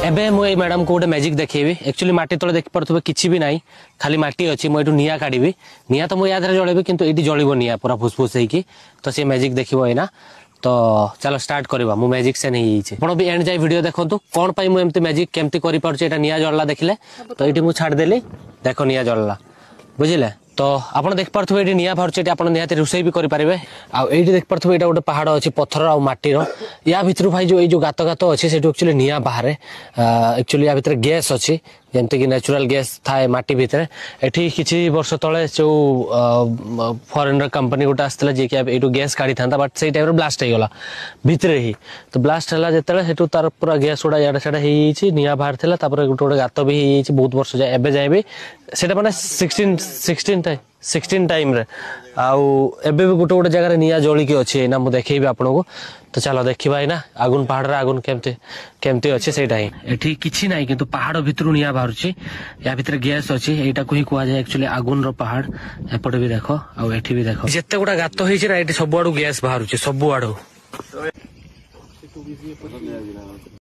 एबे मुझे मैडम को गोटे मैजिक देखी एक्चुअली माटी तले देख पारे किसी भी ना खाली माटी अच्छी मुझे निआ काढ़ी निआ तो मुझे याद जलैबी कि ये जलिब निआ पूरा फुसफुस होगी तो सी मैजिक देखो एना तो चलो स्टार्ट करवा मु मैजिक से नहीं आप भी एंड जाए वीडियो देखो कौन पाई मुझे मैजिक केमती कर निआ जलला देखले तो ये मुझे छाड़देली देख निआ जलला बुझिले तो आप देख पारे ये निआ बाहर आप निहती रोषे भी करेंगे आईटी देख पारे ये गोटे पहाड़ अच्छी पत्थर आ माटीर या भितर भाई जो गात गात अच्छे से एक्चुअली निआ बाहर एक्चुअली या भितर गैस अच्छी जमती कि नेचुरल गैस थाए माटी भितर एठी किछि वर्ष तले जो फॉरेनर कंपनी गोटे आसला जे कि एटू गैस काढ़ी था बट से टाइम ब्लास्ट हो गला भितर ही तो ब्लास्ट है जिते हेटू तार पूरा गैस गुड़ा इड़ा साड़ा हो निआ बाहर था गोटे गोटे गात भी हो बहुत वर्ष जाए एबे जाए भी से मैंने 16 टाइम रे आउ एबे भी गोटे गोटे जगह निआ जलिकी अच्छी ना मुझे देखी आपन को तो चलो देखा ना आगुन पहाड़ आगुन केमती अच्छे से एठी किछि ना किंतु पहाड़ भितर निआ बाहर या भितर गैस अच्छी यहाँ को ही कहुए एक्चुअली आगुन रो पहाड़ एपटे भी देख आउ एठी भी देख जिते गुड़ा गात होइछि ना एठी सब आड़ू गैस बाहर सब आड़ू